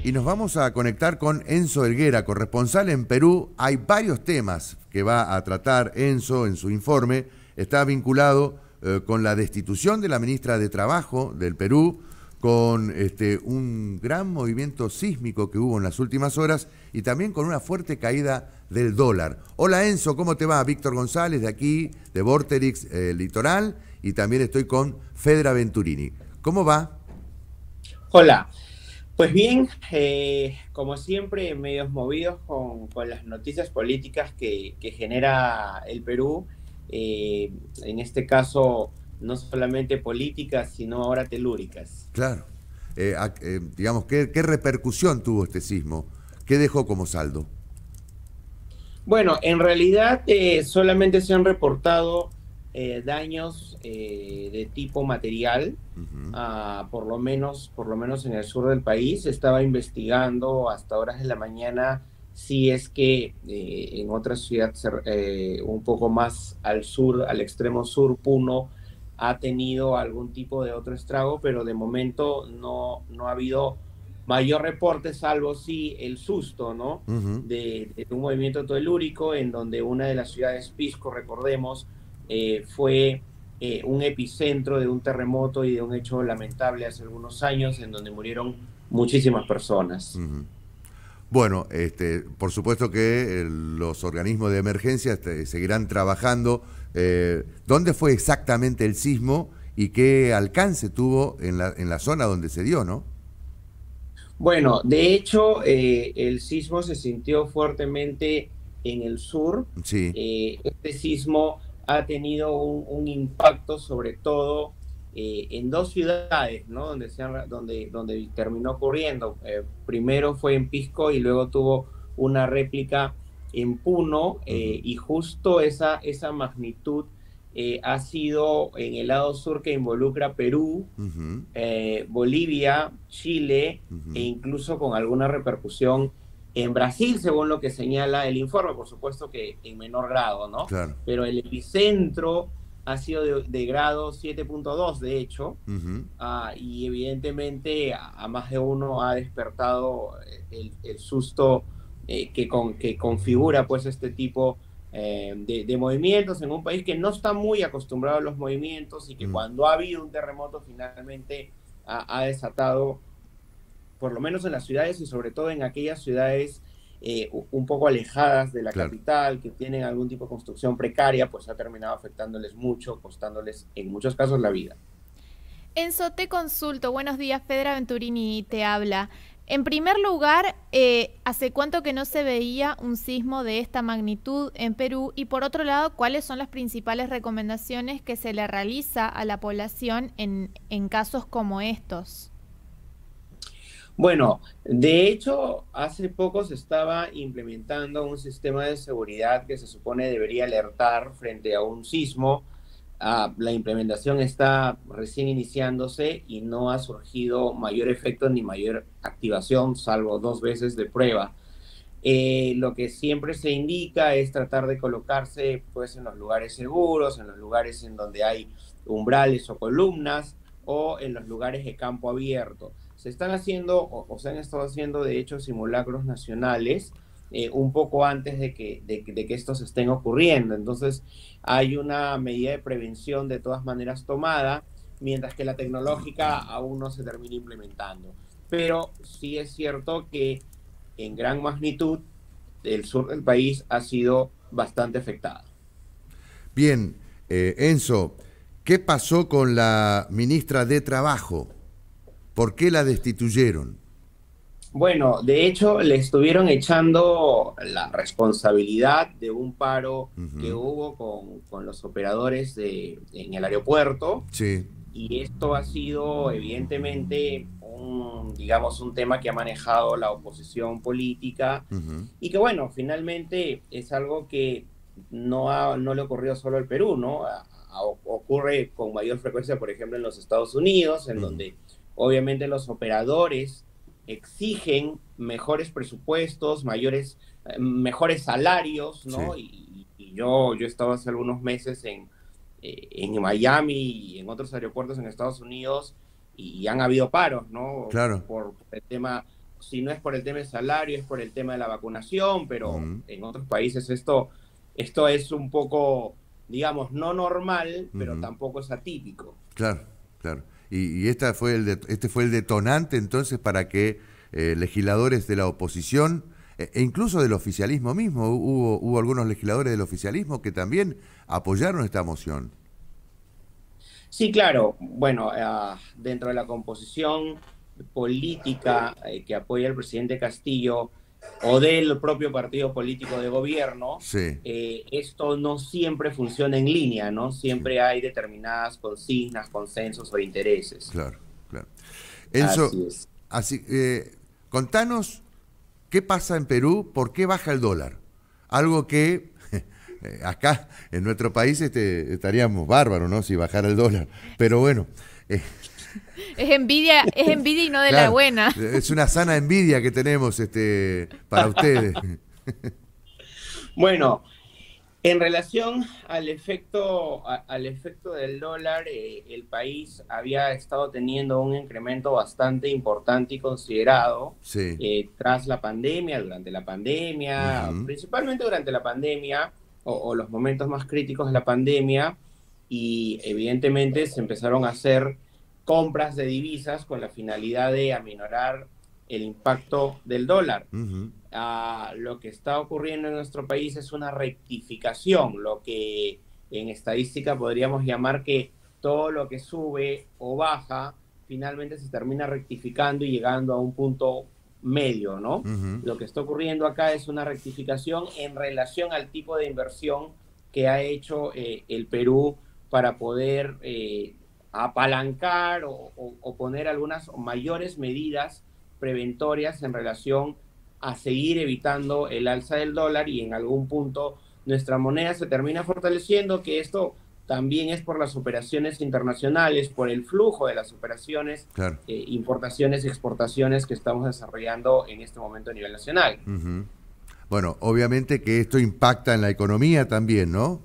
y nos vamos a conectar con Enzo Helguera, corresponsal en Perú. Hay varios temas que va a tratar Enzo en su informe. Está vinculado con la destitución de la ministra de Trabajo del Perú, con un gran movimiento sísmico que hubo en las últimas horas y también con una fuerte caída del dólar. Hola Enzo, ¿cómo te va? Víctor González de aquí, de Vorterix Litoral, y también estoy con Fedra Venturini. ¿Cómo va? Hola, pues bien, como siempre, medios movidos con las noticias políticas que genera el Perú, en este caso no solamente políticas, sino ahora telúricas. Claro. Digamos, ¿qué repercusión tuvo este sismo? ¿Qué dejó como saldo? Bueno, en realidad solamente se han reportado daños de tipo material, Uh-huh. por lo menos en el sur del país. Estaba investigando hasta horas de la mañana si es que en otra ciudad un poco más al sur, al extremo sur, Puno, ha tenido algún tipo de otro estrago, pero de momento no ha habido mayor reporte, salvo sí el susto, ¿no? Uh-huh. De un movimiento telúrico en donde una de las ciudades, Pisco, recordemos, fue un epicentro de un terremoto y de un hecho lamentable hace algunos años en donde murieron muchísimas personas. Uh-huh. Bueno, por supuesto que los organismos de emergencia seguirán trabajando. ¿Dónde fue exactamente el sismo y qué alcance tuvo en la zona donde se dio, no? Bueno, de hecho, el sismo se sintió fuertemente en el sur. Sí. Este sismo ha tenido un impacto sobre todo en dos ciudades, ¿no? Donde terminó ocurriendo. Primero fue en Pisco y luego tuvo una réplica en Puno, Uh-huh. y justo esa magnitud ha sido en el lado sur que involucra Perú, Uh-huh. Bolivia, Chile e Uh-huh. incluso con alguna repercusión en Brasil, según lo que señala el informe, por supuesto que en menor grado, ¿no? Claro. Pero el epicentro ha sido de grado 7.2, de hecho, Uh-huh. y evidentemente a más de uno ha despertado el susto que configura pues este tipo de movimientos en un país que no está muy acostumbrado a los movimientos y que Uh-huh. cuando ha habido un terremoto finalmente ha desatado, por lo menos en las ciudades y sobre todo en aquellas ciudades un poco alejadas de la Claro. capital, que tienen algún tipo de construcción precaria, pues ha terminado afectándoles mucho, costándoles en muchos casos la vida. Enzo, te consulto. Buenos días, Fedra Venturini te habla. En primer lugar, ¿hace cuánto que no se veía un sismo de esta magnitud en Perú? Y por otro lado, ¿cuáles son las principales recomendaciones que se le realiza a la población en casos como estos? Bueno, de hecho, hace poco se estaba implementando un sistema de seguridad que se supone debería alertar frente a un sismo. La implementación está recién iniciándose y no ha surgido mayor efecto ni mayor activación, salvo 2 veces de prueba. Lo que siempre se indica es tratar de colocarse pues en los lugares seguros, en los lugares en donde hay umbrales o columnas o en los lugares de campo abierto. Se están haciendo o se han estado haciendo de hecho simulacros nacionales un poco antes de que estos estén ocurriendo. Entonces hay una medida de prevención de todas maneras tomada, mientras que la tecnológica aún no se termina implementando. Pero sí es cierto que en gran magnitud el sur del país ha sido bastante afectado. Bien, Enzo, ¿qué pasó con la ministra de Trabajo? ¿Por qué la destituyeron? Bueno, de hecho, le estuvieron echando la responsabilidad de un paro que Uh-huh. hubo con los operadores en el aeropuerto, Sí. y esto ha sido evidentemente digamos, un tema que ha manejado la oposición política Uh-huh. y que, bueno, finalmente es algo que no le ocurrió solo al Perú, ¿no? Ocurre con mayor frecuencia, por ejemplo, en los Estados Unidos, en Uh-huh. donde obviamente los operadores exigen mejores presupuestos, mejores salarios, Sí. ¿no? Y yo he estado hace algunos meses en Miami y en otros aeropuertos en Estados Unidos y han habido paros, ¿no? Claro. Por el tema si no es por el tema del salario, es por el tema de la vacunación, pero en otros países esto es un poco, digamos, no normal, pero tampoco es atípico. Claro, claro. Y este fue el detonante entonces para que legisladores de la oposición e incluso del oficialismo mismo, hubo algunos legisladores del oficialismo que también apoyaron esta moción. Sí, claro. Bueno, dentro de la composición política que apoya el presidente Castillo o del propio partido político de gobierno, sí. Esto no siempre funciona en línea, ¿no? Siempre hay determinadas consignas, consensos o intereses. Claro, claro. Enzo, contanos qué pasa en Perú, por qué baja el dólar. Algo que acá en nuestro país estaríamos bárbaros, ¿no? Si bajara el dólar. Pero bueno. Es envidia y no de la buena. Es una sana envidia que tenemos para ustedes. Bueno, en relación al efecto del dólar, el país había estado teniendo un incremento bastante importante y considerado tras la pandemia, durante la pandemia, principalmente durante la pandemia o los momentos más críticos de la pandemia, y evidentemente se empezaron a hacer compras de divisas con la finalidad de aminorar el impacto del dólar. Lo que está ocurriendo en nuestro país es una rectificación, lo que en estadística podríamos llamar que todo lo que sube o baja finalmente se termina rectificando y llegando a un punto medio, ¿no? Lo que está ocurriendo acá es una rectificación en relación al tipo de inversión que ha hecho el Perú para poder apalancar o poner algunas mayores medidas preventorias en relación a seguir evitando el alza del dólar, y en algún punto nuestra moneda se termina fortaleciendo, que esto también es por las operaciones internacionales, por el flujo de las operaciones, importaciones y exportaciones que estamos desarrollando en este momento a nivel nacional. Bueno, obviamente que esto impacta en la economía también, ¿no?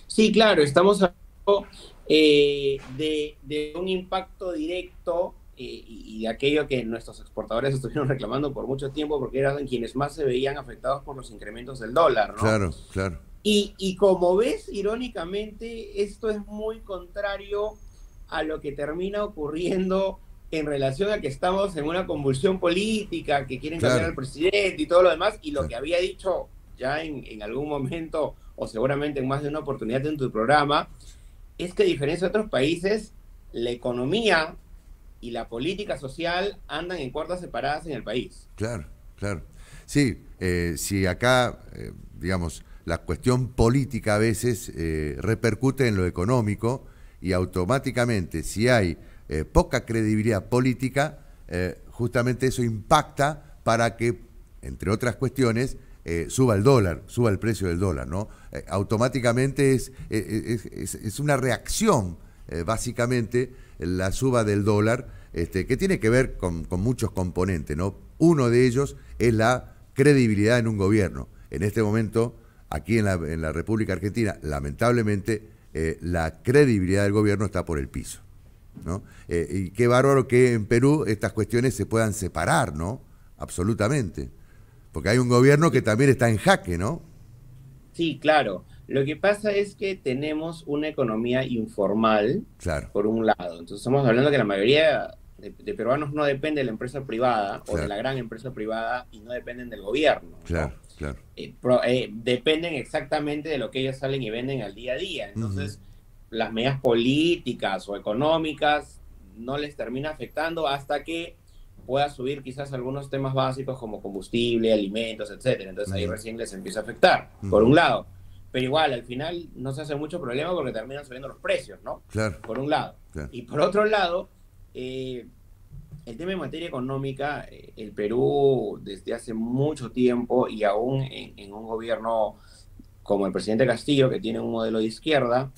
Sí, claro, estamos hablando de un impacto directo y de aquello que nuestros exportadores estuvieron reclamando por mucho tiempo, porque eran quienes más se veían afectados por los incrementos del dólar, ¿no? Claro, claro. Y como ves, irónicamente, esto es muy contrario a lo que termina ocurriendo en relación a que estamos en una convulsión política, que quieren cambiar al presidente y todo lo demás, y lo que había dicho ya en algún momento, o seguramente en más de una oportunidad en tu programa, es que a diferencia de otros países, la economía y la política social andan en cuerdas separadas en el país. Claro, claro. Sí, si acá, digamos, la cuestión política a veces repercute en lo económico, y automáticamente si hay poca credibilidad política, justamente eso impacta para que, entre otras cuestiones, suba el dólar, suba el precio del dólar, ¿no? Automáticamente es una reacción, básicamente, la suba del dólar, que tiene que ver con muchos componentes, ¿no? Uno de ellos es la credibilidad en un gobierno. En este momento, aquí en la República Argentina, lamentablemente, la credibilidad del gobierno está por el piso, ¿no? Y qué bárbaro que en Perú estas cuestiones se puedan separar, ¿no? Absolutamente. Porque hay un gobierno que también está en jaque, ¿no? Sí, claro. Lo que pasa es que tenemos una economía informal, por un lado. Entonces estamos hablando que la mayoría de peruanos no depende de la empresa privada o de la gran empresa privada, y no dependen del gobierno, ¿no? Claro. Dependen exactamente de lo que ellos salen y venden al día a día. Entonces, las medidas políticas o económicas no les termina afectando hasta que pueda subir quizás algunos temas básicos como combustible, alimentos, etcétera. Entonces ahí recién les empieza a afectar, por un lado. Pero igual, al final no se hace mucho problema porque terminan subiendo los precios, ¿no? Claro. Por un lado. Y por otro lado, el tema en materia económica, el Perú desde hace mucho tiempo, y aún en un gobierno como el presidente Castillo, que tiene un modelo de izquierda,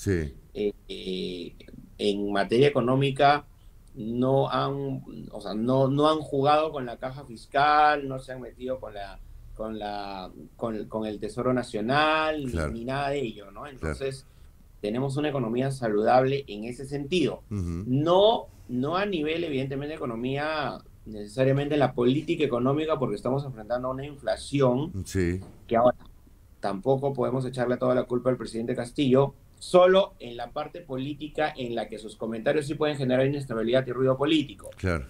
en materia económica no han jugado con la caja fiscal, no se han metido con el Tesoro Nacional, ni nada de ello, ¿no? Entonces, tenemos una economía saludable en ese sentido. No a nivel, evidentemente, de economía necesariamente en la política económica porque estamos enfrentando a una inflación Sí, que ahora tampoco podemos echarle toda la culpa al presidente Castillo, solo en la parte política en la que sus comentarios sí pueden generar inestabilidad y ruido político. claro.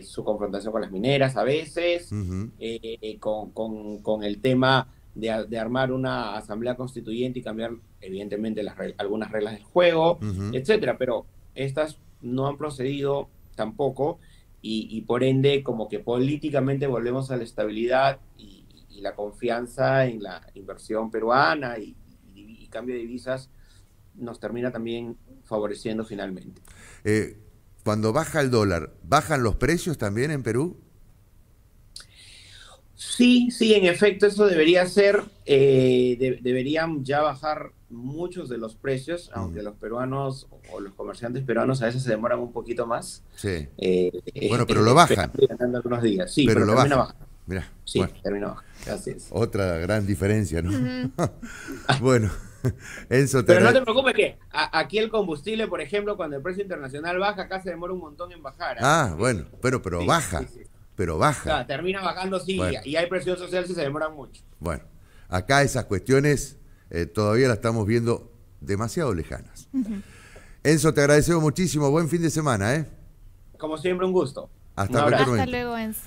Su confrontación con las mineras a veces, Ujú. con el tema de armar una asamblea constituyente y cambiar evidentemente algunas reglas del juego, Ujú. etcétera, pero estas no han procedido tampoco y por ende como que políticamente volvemos a la estabilidad y la confianza en la inversión peruana y cambio de divisas nos termina también favoreciendo finalmente. Eh, Cuando baja el dólar, ¿bajan los precios también en Perú? Sí, sí, en efecto, eso debería ser, deberían ya bajar muchos de los precios, Mm, aunque los peruanos o los comerciantes peruanos a veces se demoran un poquito más, sí. Bueno, pero lo bajan, esperando y ganando algunos días. Sí, pero pero lo termina bajan. bajando. Mirá, Sí, bueno, termina bajando. Así es. otra gran diferencia, ¿no? Ujú. Bueno, Enzo, Pero no te preocupes que aquí el combustible, por ejemplo, cuando el precio internacional baja, acá se demora un montón en bajar, ¿ah? Ah, Porque bueno, pero sí, sí, baja, sí. pero O sea, baja. termina bajando, sí, Bueno, y hay presión social si se demoran mucho. bueno, acá esas cuestiones todavía las estamos viendo demasiado lejanas. Enzo, te agradecemos muchísimo, buen fin de semana, ¿eh? Como siempre, un gusto. Un Hasta cualquier abrazo. Hasta momento. luego, Enzo.